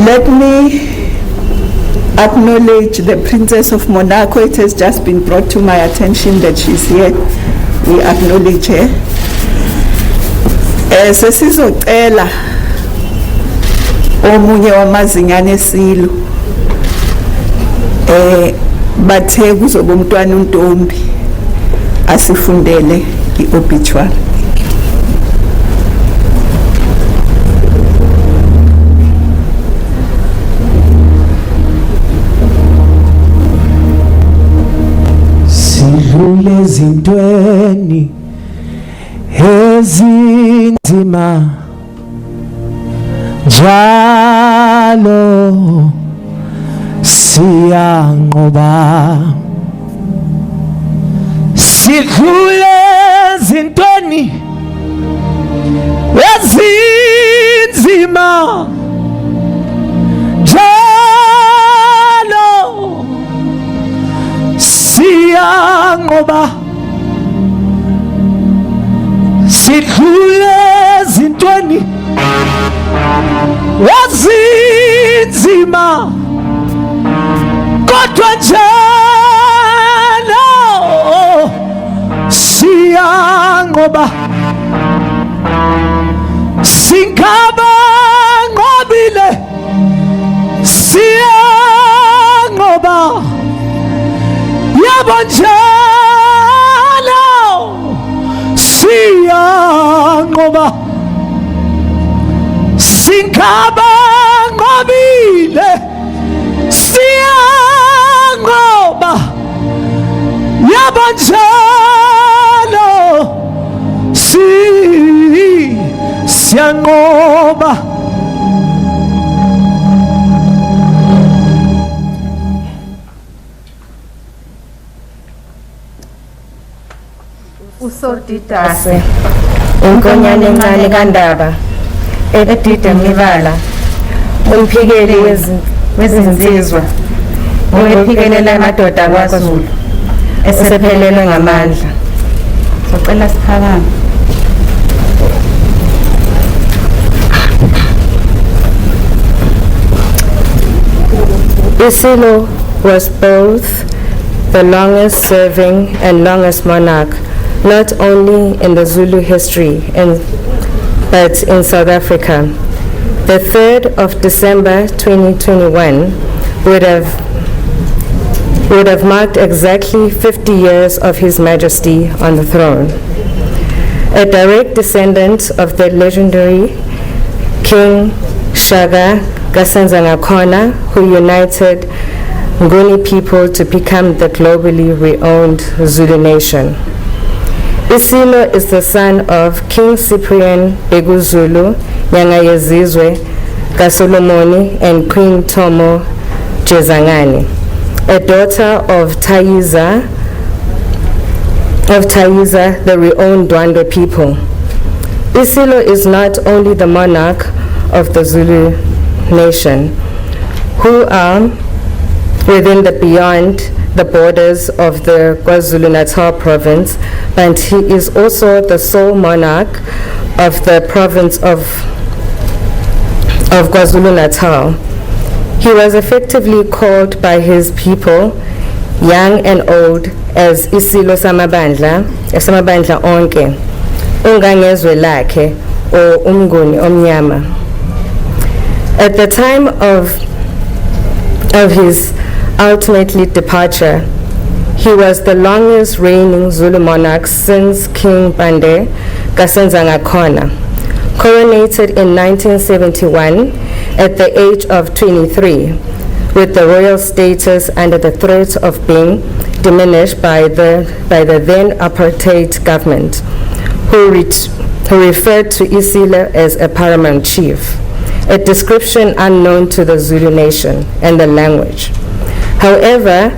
Let me acknowledge the Princess of Monaco. It has just been brought to my attention that she's here. We acknowledge her. Sesizocela omunye wamazinyane eSilo bathe kuzoba umntwana uNtombi asifundele iobituary. Sidlule ezintweni ezinzima njalo siyanqoba. Sidlule ezintweni ezinzima njalo siyanqoba. Sidlule ezintweni ezinzima kodwa njalo siyanqoba. Singaba nqobile siyanqoba. Yabo njalo siyanqoba. Singaba nqobile siyanqoba. Yabo njalo siyanqoba. Usodidase inkonyane encane kaNdaba edida ngibala umphikeli wezinsizwa ophikelela amadoda akwaZulu esephelelwe ngamandla. Socela siphakame. Isilo was both the longest serving and longest monarch, not only in the Zulu history but in South Africa. The 3rd of December 2021 would have marked exactly 50 years of His Majesty on the throne. A direct descendant of the legendary King Shaka Gasanzangakhona, who united Nguni people to become the globally renowned Zulu nation. Isilo is the son of King Cyprian Beguzulu Nyangayezizwe Kasolomoni and Queen Tomo Jezangani, a daughter of Taiza, the renowned Dwandwe people. Isilo is not only the monarch of the Zulu nation, who are within the beyond the borders of the KwaZulu-Natal province, but he is also the sole monarch of the province of KwaZulu-Natal. He was effectively called by his people, young and old, as Isilo Samabandla onke, ungangezwe lakhe, or umnguni omnyama. At the time of his ultimately departure, he was the longest reigning Zulu monarch since King Bande Gasanzangakhona, coronated in 1971 at the age of 23, with the royal status under the threat of being diminished by the then apartheid government, who referred to Isilo as a paramount chief, a description unknown to the Zulu nation and the language. However,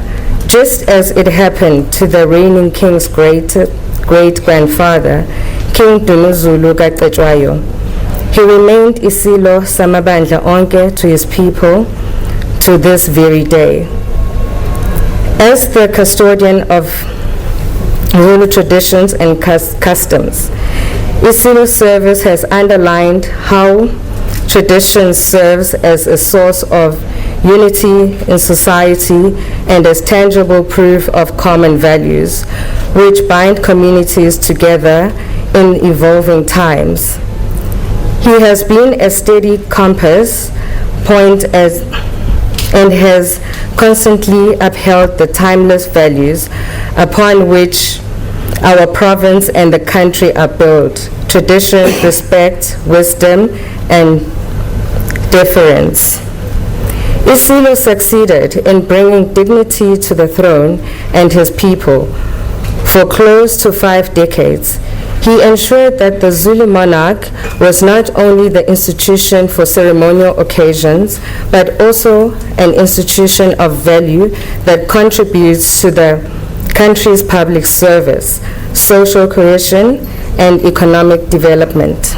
just as it happened to the reigning king's great-grandfather, King Dunuzulu Katetshwayo, he remained Isilo Samabandla onke to his people to this very day. As the custodian of Zulu traditions and customs, Isilo's service has underlined how tradition serves as a source of unity in society and as tangible proof of common values, which bind communities together in evolving times. He has been a steady compass point and has constantly upheld the timeless values upon which our province and the country are built: tradition, respect, wisdom, and deference. Isilo succeeded in bringing dignity to the throne and his people. For close to 5 decades, he ensured that the Zulu monarch was not only the institution for ceremonial occasions, but also an institution of value that contributes to the country's public service, social cohesion, and economic development.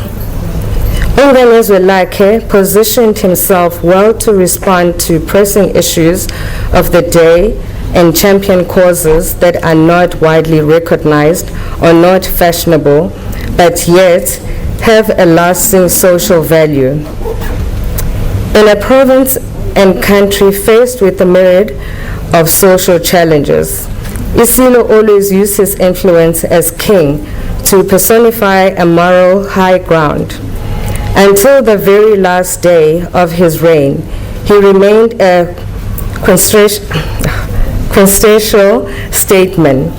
Umnganezwe Lakhe positioned himself well to respond to pressing issues of the day and champion causes that are not widely recognized or not fashionable, but yet have a lasting social value. In a province and country faced with a myriad of social challenges, Isilo always used his influence as king to personify a moral high ground. Until the very last day of his reign, he remained a quintessential statesman,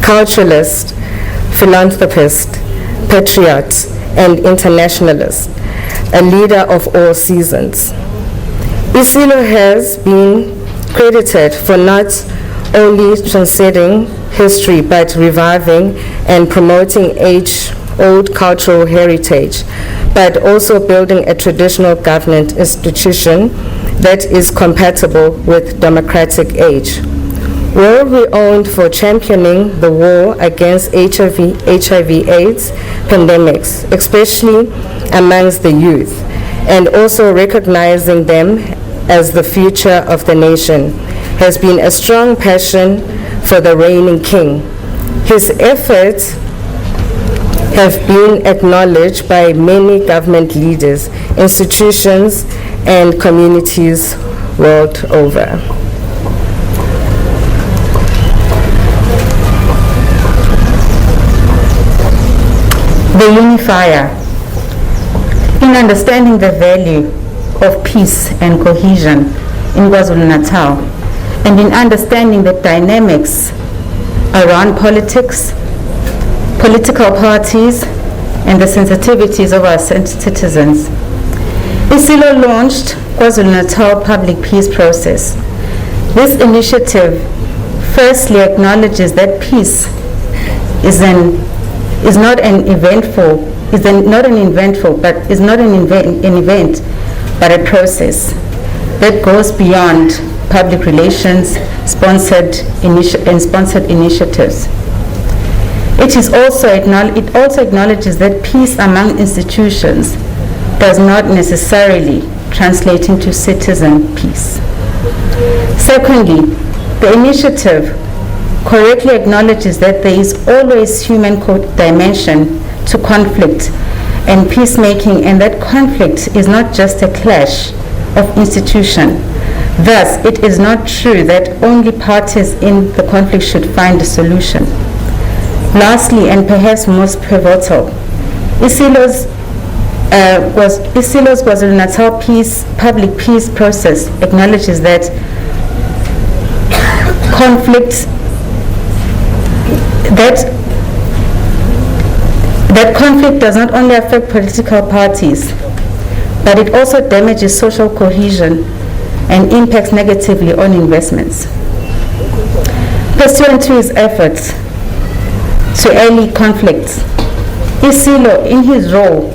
culturalist, philanthropist, patriot, and internationalist, a leader of all seasons. Isilo has been credited for not only transcending history but reviving and promoting age-old cultural heritage, but also building a traditional government institution that is compatible with democratic age. Well renowned for championing the war against HIV/AIDS pandemics, especially amongst the youth, and also recognizing them as the future of the nation, has been a strong passion for the reigning king. His efforts have been acknowledged by many government leaders, institutions, and communities world over. The unifier. In understanding the value of peace and cohesion in KwaZulu-Natal, and in understanding the dynamics around politics, political parties, and the sensitivities of our citizens, Isilo launched KwaZulu-Natal Public Peace Process. This initiative firstly acknowledges that peace is not an event, but a process that goes beyond public relations, sponsored initiatives. It also acknowledges that peace among institutions does not necessarily translate into citizen peace. Secondly, the initiative correctly acknowledges that there is always human dimension to conflict and peacemaking, and that conflict is not just a clash of institution. Thus, it is not true that only parties in the conflict should find a solution. Lastly, and perhaps most pivotal, Isilo's KwaZulu-Natal Public Peace Process acknowledges that conflict does not only affect political parties, but it also damages social cohesion and impacts negatively on investments. Pursuant to his efforts to early conflicts, Isilo, in his role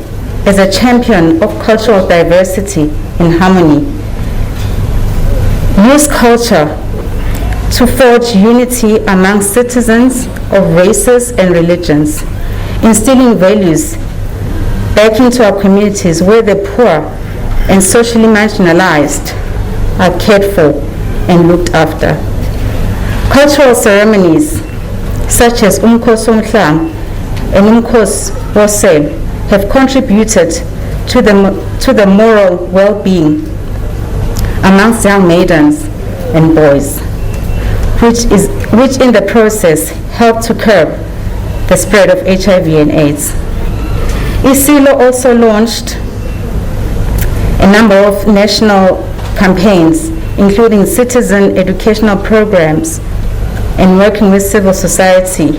as a champion of cultural diversity and harmony, used culture to forge unity among citizens of races and religions, instilling values back into our communities where the poor and socially marginalized are cared for and looked after. Cultural ceremonies such as Umkhosi Umhlanga and Umkhosi Wosel have contributed to the moral well-being amongst young maidens and boys, which in the process helped to curb the spread of HIV and AIDS. ISILO also launched a number of national campaigns, including citizen educational programs and working with civil society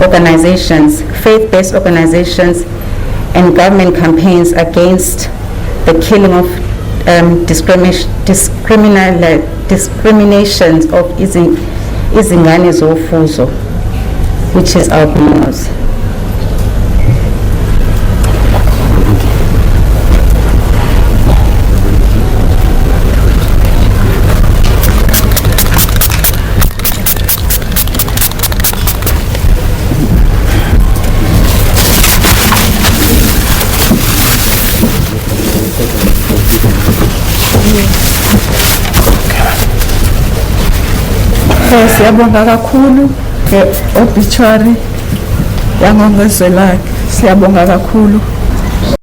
organizations, faith-based organizations, and government campaigns against the killing of discriminations of izingane zofuzo, which is albinos. Siyabonga kakhulu ke obituary yangongezelakhe. Siyabonga kakhulu.